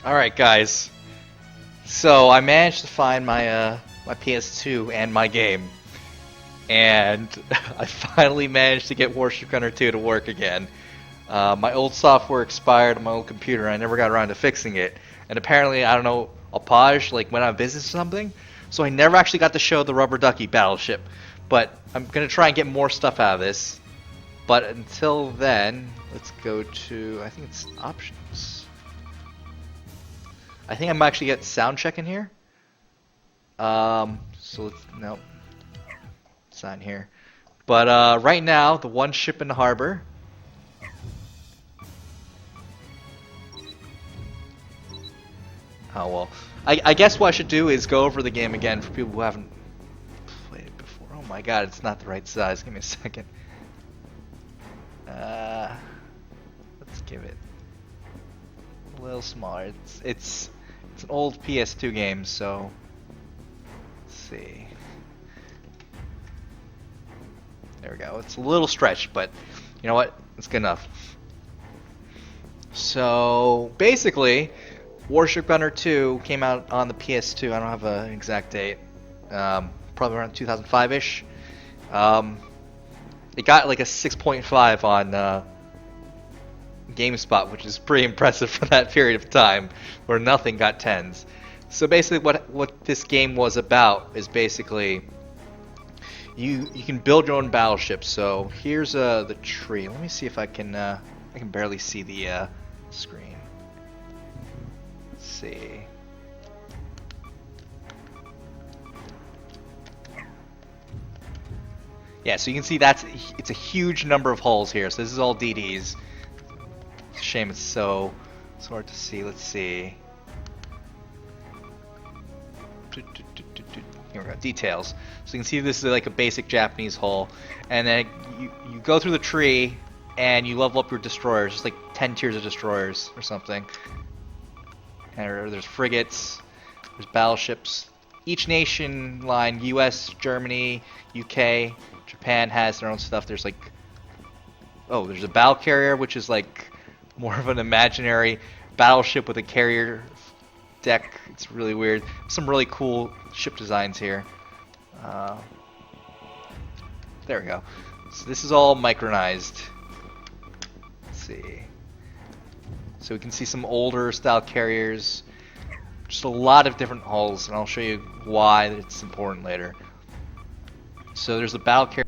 Alright, guys. So I managed to find my PS2 and my game. And I finally managed to get Warship Gunner 2 to work again. My old software expired on my old computer and I never got around to fixing it. And apparently, I don't know, Alpage went out of business or something. So I never actually got to show the rubber ducky battleship. But I'm going to try and get more stuff out of this. But until then, let's go to, I think it's options. I think I'm actually get sound check in here. So let's, nope. It's not in here. But right now, the one ship in the harbor. Oh well. I guess what I should do is go over the game again for people who haven't played it before. Oh my god, it's not the right size. Give me a second. Let's give it a little smaller. It's an old PS2 game, so let's see. There we go. It's a little stretched, but you know what? It's good enough. So basically, Warship Gunner 2 came out on the PS2. I don't have an exact date. Probably around 2005-ish. It got like a 6.5 on GameSpot, which is pretty impressive for that period of time, where nothing got 10s. So basically, what this game was about is basically you can build your own battleship. So here's the tree. Let me see if I can barely see the screen. Let's see. Yeah, so you can see it's a huge number of hulls here. So this is all DDs. It's a shame it's so hard to see. Let's see. Here we go. Details. So you can see this is like a basic Japanese hull, and then you go through the tree and you level up your destroyers. Just like 10 tiers of destroyers or something. And there's frigates. There's battleships. Each nation line, U.S., Germany, UK, Japan has their own stuff. There's like, oh, there's a battle carrier, which is like more of an imaginary battleship with a carrier deck. It's really weird. Some really cool ship designs here. There we go. So this is all micronized. Let's see. So we can see some older style carriers. Just a lot of different hulls, and I'll show you why it's important later. So there's the battle carrier.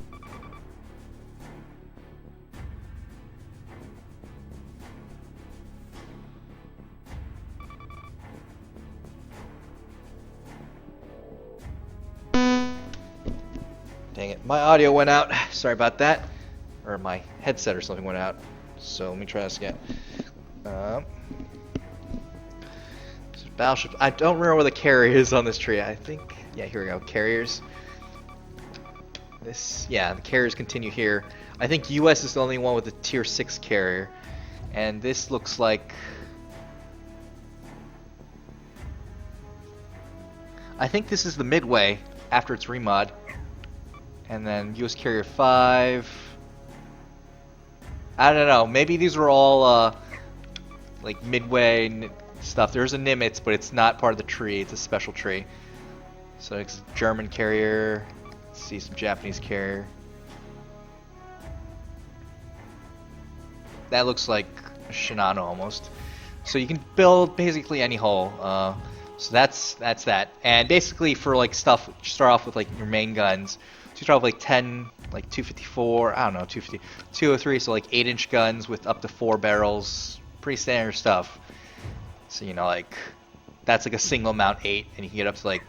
Dang it, my audio went out. Sorry about that. Or my headset or something went out. So let me try this again. Battleship. I don't remember where the carrier is on this tree. I think, yeah, here we go. Carriers. Yeah, the carriers continue here. I think US is the only one with a tier 6 carrier. And this looks like, I think this is the Midway after its remod. And then US Carrier 5. I don't know. Maybe these were all like Midway stuff. There's a Nimitz, but it's not part of the tree. It's a special tree. So it's a German carrier. Let's see some Japanese carrier. That looks like a Shinano almost. So you can build basically any hull. So that's that. And basically for like stuff, you start off with like your main guns. So you start off with like 10, like 254. I don't know, 250, 203. So like 8-inch guns with up to 4 barrels. Pretty standard stuff. So, you know, like, that's like a single mount 8, and you can get up to like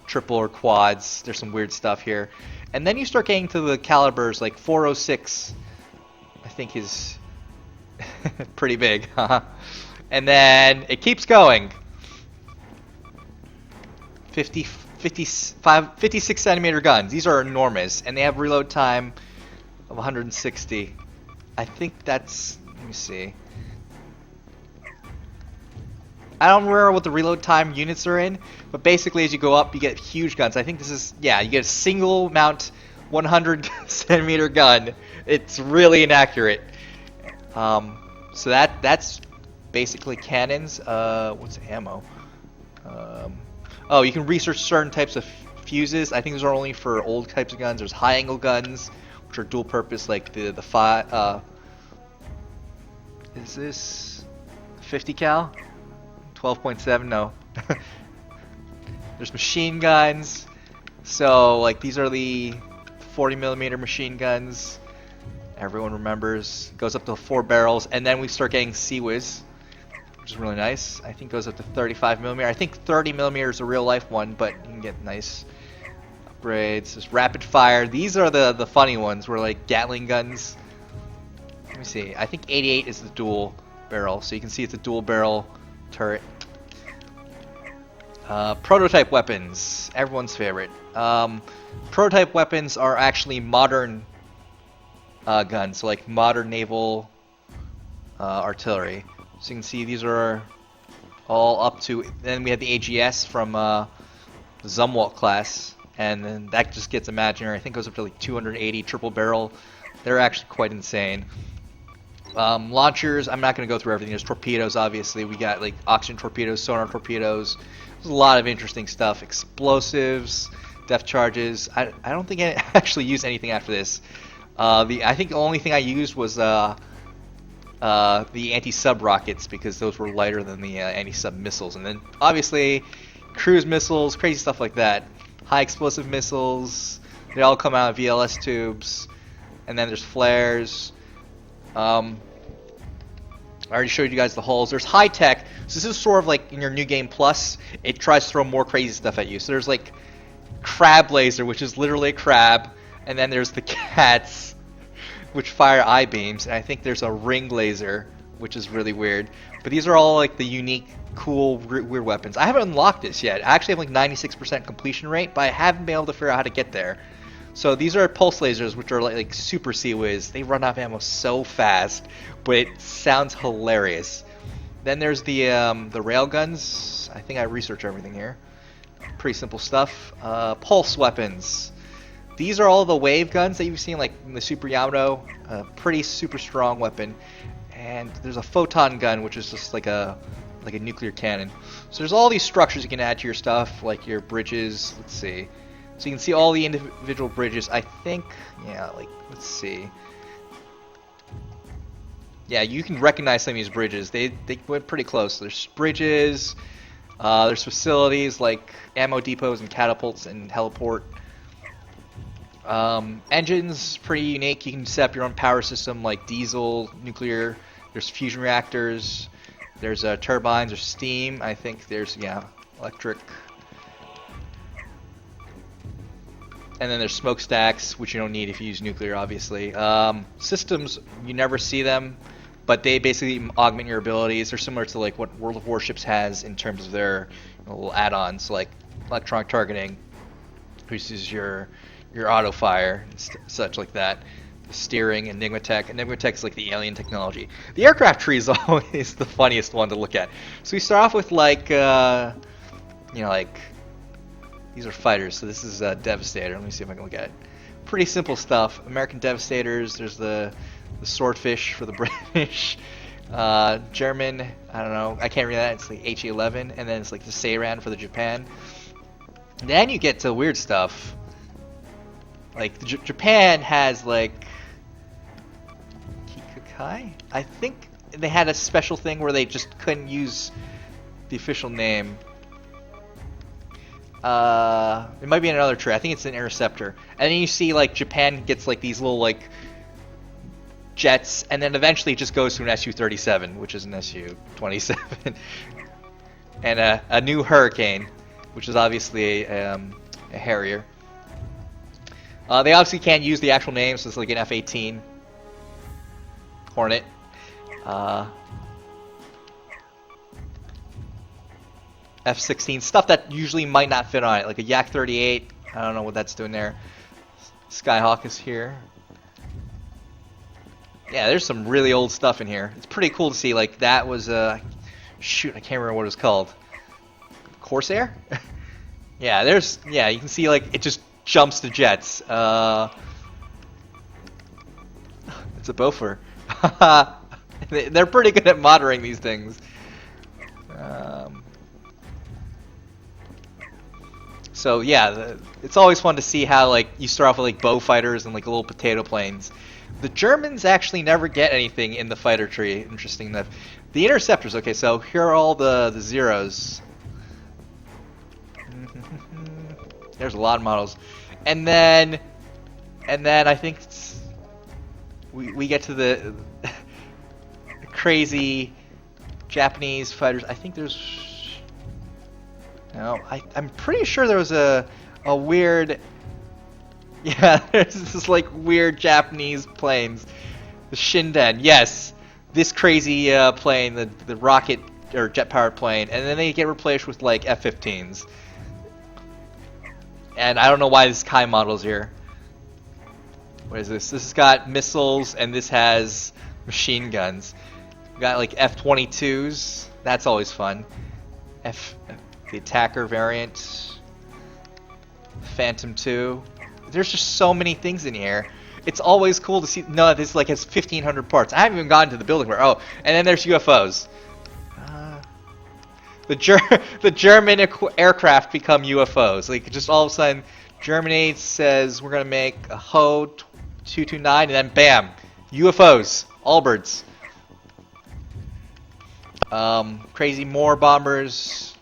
triple or quads. There's some weird stuff here. And then you start getting to the calibers, like 406, I think is pretty big. And then it keeps going. 56 centimeter guns. These are enormous, and they have reload time of 160. I think that's, let me see. I don't remember what the reload time units are in, but basically as you go up, you get huge guns. I think this is, yeah, you get a single mount 100 centimeter gun. It's really inaccurate. So that's basically cannons. What's ammo? Oh, you can research certain types of fuses. I think those are only for old types of guns. There's high angle guns, which are dual purpose, like the is this 50 cal? 12.7? No. There's machine guns. So like these are the 40mm machine guns. Everyone remembers. Goes up to 4 barrels, and then we start getting CWIS, which is really nice. I think goes up to 35mm. I think 30mm is a real life one, but you can get nice upgrades. There's rapid fire. These are the funny ones, where like Gatling guns. Let me see. I think 88 is the dual barrel, so you can see it's a dual barrel turret. Prototype weapons, everyone's favorite. Prototype weapons are actually modern guns, so like modern naval artillery. So you can see these are all up to. Then we have the AGS from the Zumwalt class, and then that just gets imaginary. I think it goes up to like 280 triple barrel. They're actually quite insane. Launchers, I'm not going to go through everything. There's torpedoes, obviously. We got like oxygen torpedoes, sonar torpedoes. There's a lot of interesting stuff. Explosives, depth charges. I don't think I actually used anything after this. I think the only thing I used was the anti-sub rockets, because those were lighter than the anti-sub missiles. And then obviously cruise missiles, crazy stuff like that. High explosive missiles. They all come out of VLS tubes. And then there's flares. I already showed you guys the hulls. There's high tech. So this is sort of like in your new game plus. It tries to throw more crazy stuff at you. So there's like crab laser, which is literally a crab, and then there's the cats, which fire eye beams, and I think there's a ring laser, which is really weird. But these are all like the unique, cool, weird weapons. I haven't unlocked this yet. I actually have like 96% completion rate, but I haven't been able to figure out how to get there. So these are pulse lasers, which are like super CWIS. They run out of ammo so fast, but it sounds hilarious. Then there's the rail guns. I think I researched everything here. Pretty simple stuff. Pulse weapons. These are all the wave guns that you've seen, like in the Super Yamato. Pretty super strong weapon. And there's a photon gun, which is just like a nuclear cannon. So there's all these structures you can add to your stuff, like your bridges. Let's see. So you can see all the individual bridges. I think, yeah, like, let's see. Yeah, you can recognize some of these bridges. They went pretty close. There's bridges. There's facilities like ammo depots and catapults and heliport. Engines, pretty unique. You can set up your own power system like diesel, nuclear. There's fusion reactors. There's turbines. There's steam. I think there's, yeah, electric. And then there's smokestacks, which you don't need if you use nuclear, obviously. Systems, you never see them, but they basically augment your abilities. They're similar to like what World of Warships has in terms of their little add-ons, like electronic targeting, which is your auto fire and such like that. Steering, Enigma Tech. Enigma Tech is like the alien technology. The aircraft tree is always the funniest one to look at. So we start off with like, like. These are fighters, so this is Devastator. Let me see if I can look at it. Pretty simple stuff. American Devastators. There's the Swordfish for the British. German, I don't know. I can't read that. It's like HE-11. And then it's like the Seiran for the Japan. And then you get to weird stuff. Like, Japan has like Kikakai? I think they had a special thing where they just couldn't use the official name. It might be another tree. I think it's an interceptor. And then you see like Japan gets like these little like jets, and then eventually it just goes to an Su-37, which is an Su-27, and a new Hurricane, which is obviously a Harrier. They obviously can't use the actual name, so it's like an F-18 Hornet. F-16, stuff that usually might not fit on it, like a Yak-38. I don't know what that's doing there. Skyhawk is here. Yeah, there's some really old stuff in here. It's pretty cool to see. Like that was shoot, I can't remember what it was called. Corsair? Yeah, you can see like it just jumps to jets. It's a Bofor. And They're pretty good at monitoring these things. So yeah, it's always fun to see how like you start off with like bow fighters and like little potato planes. The Germans actually never get anything in the fighter tree. Interesting enough. The interceptors. Okay, so here are all the zeros. There's a lot of models, and then I think we get to the crazy Japanese fighters. I think there's no. I'm pretty sure there was a weird. Yeah, there's this like weird Japanese planes. The Shinden, yes, this crazy plane, the rocket or jet-powered plane, and then they get replaced with like F-15s. And I don't know why this Kai model's here. What is this? This has got missiles, and this has machine guns. We got like F-22s. That's always fun. The attacker variant. Phantom 2. There's just so many things in here. It's always cool to see. No, this like has 1,500 parts. I haven't even gotten to the building part. Oh, and then there's UFOs. The German aircraft become UFOs. Like just all of a sudden, Germany says we're gonna make a Ho 229, and then bam, UFOs, Allbirds. Crazy more bombers.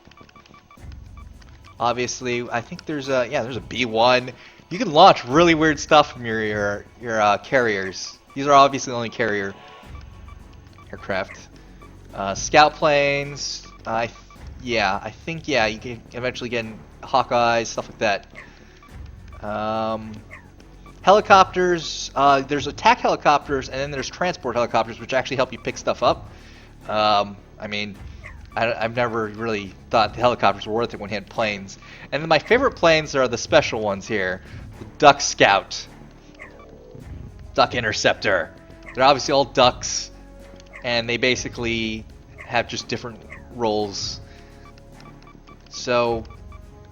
Obviously, I think there's a B-1. You can launch really weird stuff from your carriers. These are obviously only carrier aircraft. Scout planes. I think you can eventually get in Hawkeyes, stuff like that. Helicopters. There's attack helicopters, and then there's transport helicopters, which actually help you pick stuff up. I mean, I've never really thought the helicopters were worth it when you had planes. And then my favorite planes are the special ones here. The Duck Scout. Duck Interceptor. They're obviously all ducks, and they basically have just different roles. So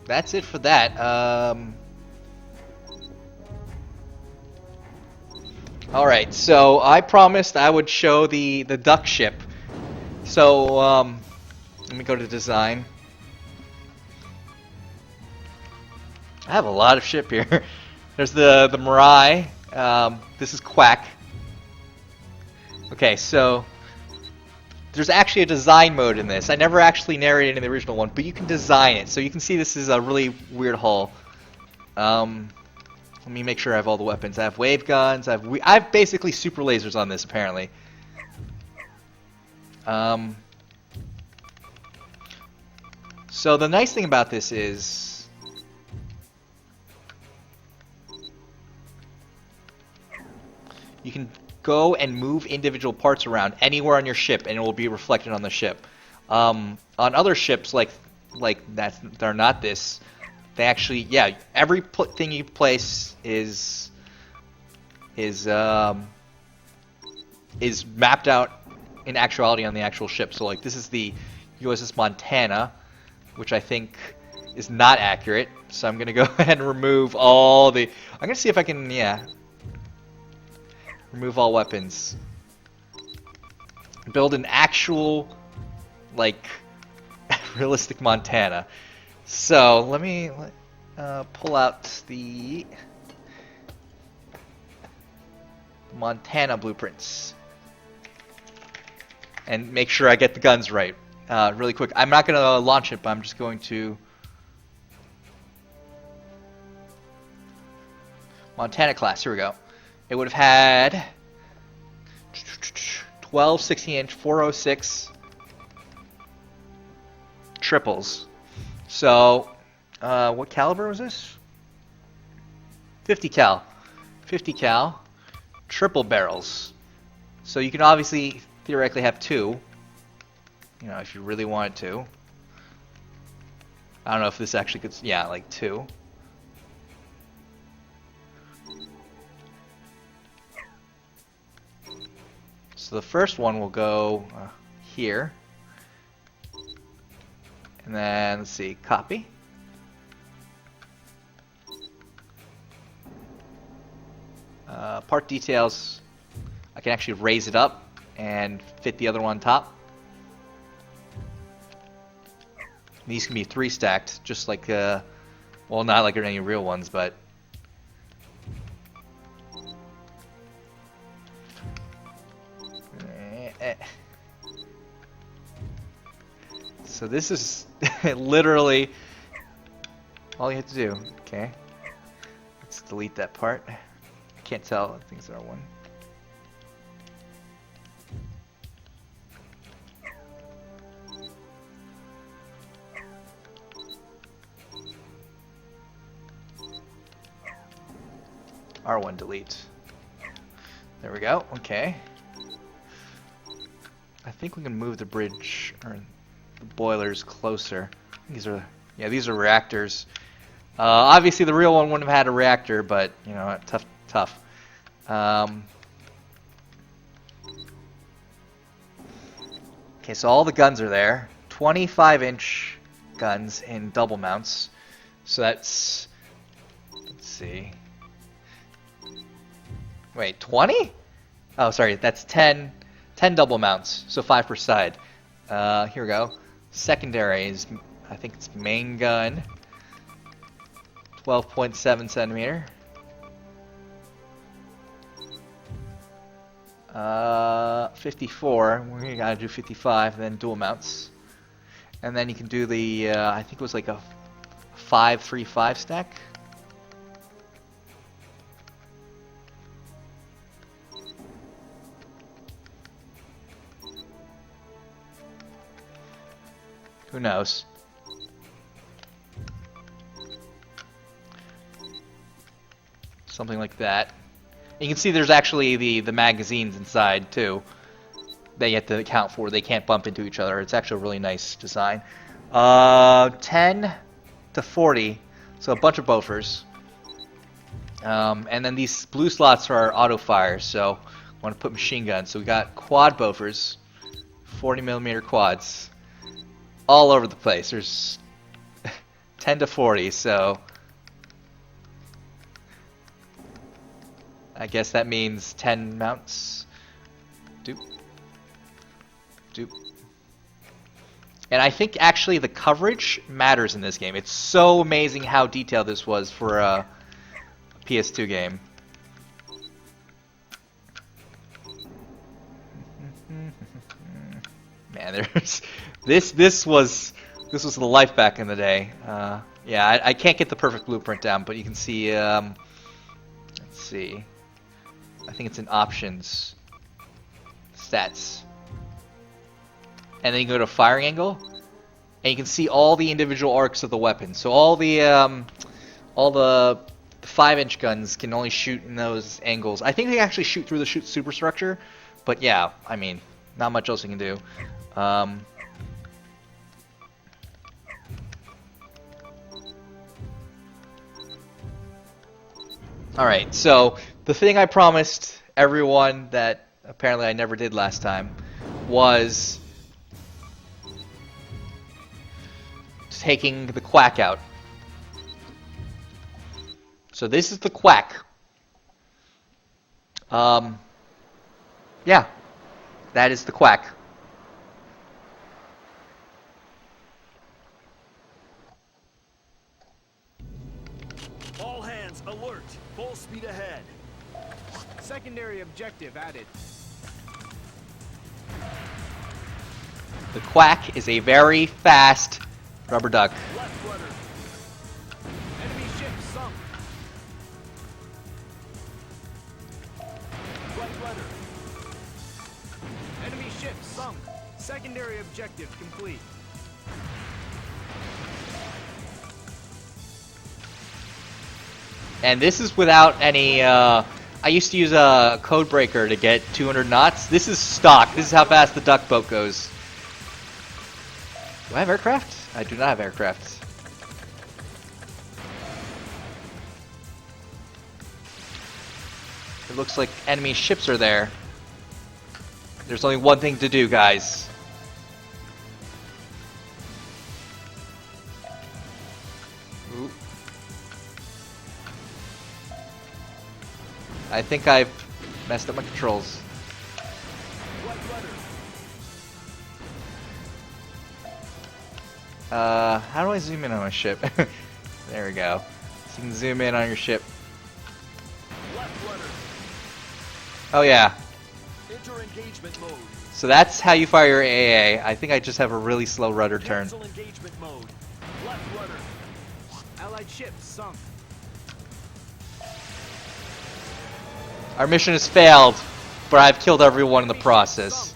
that's it for that. Alright, so I promised I would show the duck ship. So let me go to design. I have a lot of ship here. There's the Mirai. This is Quack. Okay, so there's actually a design mode in this. I never actually narrated in the original one, but you can design it. So you can see this is a really weird hull. Let me make sure I have all the weapons. I have wave guns. I have basically super lasers on this apparently. So the nice thing about this is you can go and move individual parts around anywhere on your ship, and it will be reflected on the ship. On other ships, like they're not this. They actually, yeah, every thing you place is mapped out in actuality on the actual ship. So like this is the USS Montana, which I think is not accurate. So I'm gonna go ahead and remove all the. I'm gonna see if I can, yeah. Remove all weapons. Build an actual, like, realistic Montana. So let me pull out the Montana blueprints and make sure I get the guns right really quick. I'm not going to launch it, but I'm just going to Montana class. Here we go. It would have had 12 16-inch 406 triples. So, what caliber was this? 50 cal. 50 cal. Triple barrels. So you can obviously, theoretically have two. You know, if you really wanted to. I don't know if this actually could, yeah, like two. So the first one will go here. And then, let's see, copy. Part details, I can actually raise it up and fit the other one on top. These can be 3 stacked, just like, well, not like any real ones, but. So this is literally all you have to do. Okay. Let's delete that part. I can't tell if things are one. R1 delete. There we go. Okay. I think we can move the bridge or the boilers closer. These are reactors. Obviously, the real one wouldn't have had a reactor, but you know, tough. Okay, so all the guns are there. 25-inch guns in double mounts. So that's, let's see. Wait, 20? Oh, sorry, that's 10 double mounts, so 5 per side. Here we go. Secondary is, I think it's main gun. 12.7 centimeter. 54. We gotta do 55, then dual mounts. And then you can do the, I think it was like a 5.35 stack. Who knows? Something like that. You can see there's actually the magazines inside too that you have to account for. They can't bump into each other. It's actually a really nice design. 10 to 40, so a bunch of Bofors. And then these blue slots are auto fire, so I want to put machine guns. So we got quad Bofors, 40mm quads, all over the place. There's 10 to 40, so I guess that means 10 mounts. Doop. Doop. And I think actually the coverage matters in this game. It's so amazing how detailed this was for a PS2 game. Man, there's this was the life back in the day. Yeah, I can't get the perfect blueprint down, but you can see. Let's see. I think it's in options, stats, and then you go to firing angle, and you can see all the individual arcs of the weapon. So all the 5-inch guns can only shoot in those angles. I think they actually shoot through the superstructure, but yeah, I mean, not much else you can do. Alright, so the thing I promised everyone that apparently I never did last time was taking the quack out. So this is the quack. Yeah, that is the quack. All hands alert. Full speed ahead. Secondary objective added. The quack is a very fast rubber duck. Left rudder. Enemy ship sunk. Right rudder. Enemy ship sunk. Secondary objective complete. And this is without any, I used to use a code breaker to get 200 knots. This is stock. This is how fast the duck boat goes. Do I have aircraft? I do not have aircraft. It looks like enemy ships are there. There's only one thing to do, guys. Ooh. I think I've messed up my controls. Right How do I zoom in on my ship? There we go. So you can zoom in on your ship. Left rudder. Oh yeah. Enter engagement mode. So that's how you fire your AA. I think I just have a really slow rudder turn. Cancel engagement mode. Left rudder. Allied ship sunk. Our mission has failed, but I've killed everyone in the process.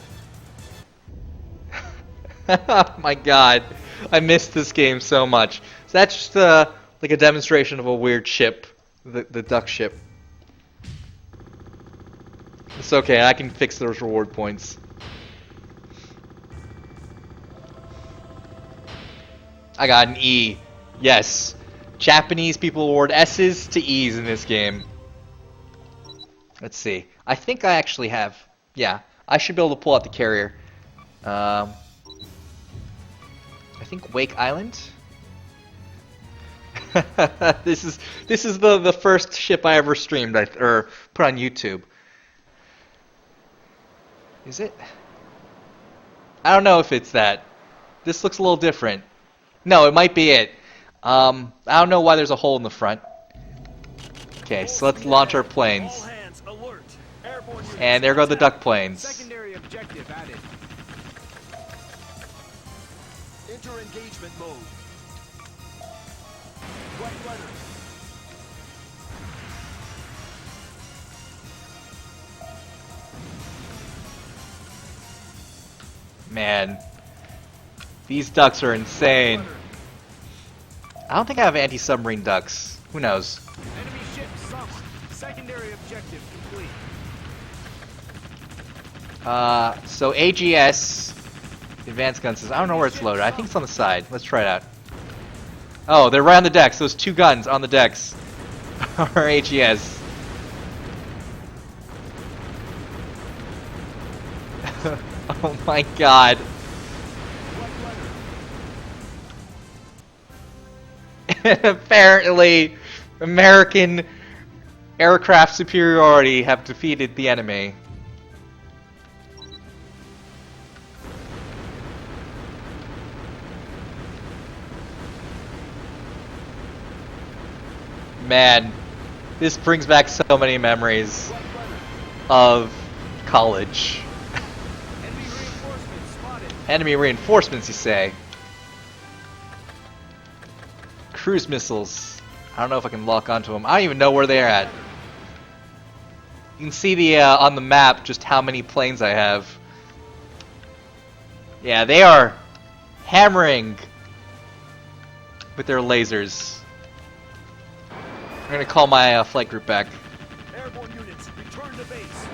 Oh my god. I missed this game so much. So that's just like a demonstration of a weird ship. The duck ship. It's okay, I can fix those reward points. I got an E. Yes. Japanese people award S's to E's in this game. Let's see. I think I actually have... Yeah, I should be able to pull out the carrier. I think Wake Island? This is the first ship I ever streamed or put on YouTube. Is it? I don't know if it's that. This looks a little different. No, it might be it. I don't know why there's a hole in the front. Okay, so let's launch our planes. All hands alert. Airborne units And there go the attack. duck planes. Secondary objective added. Enter engagement mode. Right rudder. Man, these ducks are insane. Rudder. I don't think I have anti-submarine ducks. Who knows? Enemy ship sunk. Secondary objective complete. So AGS, advanced gun system. I don't know where it's loaded. I think it's on the side. Let's try it out. Oh, they're right on the decks. Those two guns on the decks are AGS. Oh my god. Apparently, American aircraft superiority have defeated the enemy. Man, this brings back so many memories of college. Enemy reinforcements spotted. Enemy reinforcements, you say? Cruise missiles. I don't know if I can lock onto them. I don't even know where they're at. You can see the on the map just how many planes I have. Yeah, they are hammering with their lasers. I'm gonna call my flight group back. Airborne units return to base.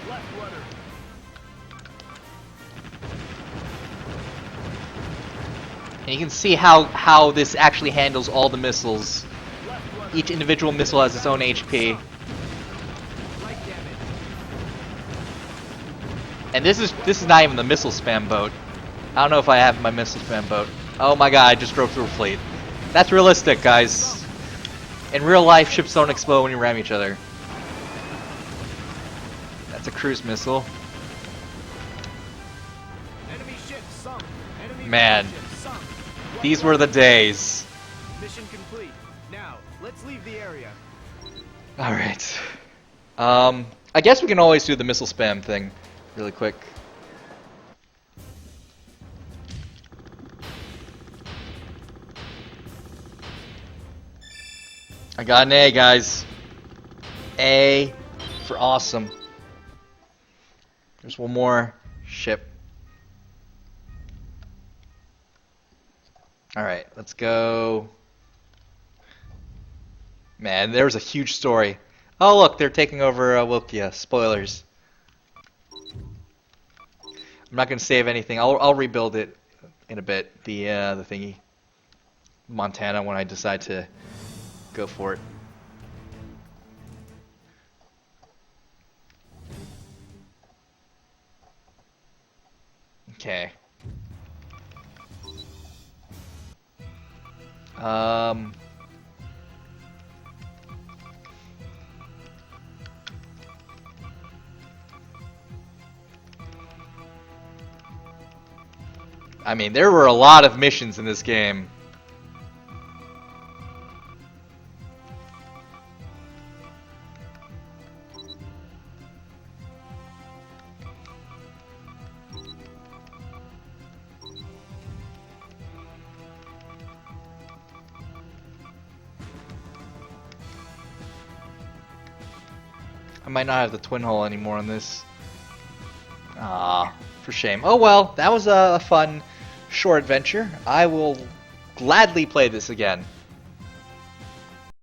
Left rudder. And you can see how this actually handles all the missiles. Left rudder. Each individual missile has its own HP. Light damage. And this is not even the missile spam boat. I don't know if I have my missile spam boat. Oh my god, I just drove through a fleet. That's realistic, guys. In real life, ships don't explode when you ram each other. That's a cruise missile. Enemy ship sunk. Enemy Man. battleship sunk. Right These were the rudder. days. Mission complete. Now, let's leave the area. Alright. I guess we can always do the missile spam thing really quick. I got an A, guys. A for awesome. There's one more ship. Alright, let's go. Man, there was a huge story. Oh look, they're taking over Wilkia. Spoilers. I'm not gonna save anything. I'll rebuild it in a bit. The thingy, Montana, when I decide to go for it. Okay. I mean, there were a lot of missions in this game. I might not have the twin hull anymore on this. Ah, for shame. Oh well, that was a fun, short adventure. I will gladly play this again.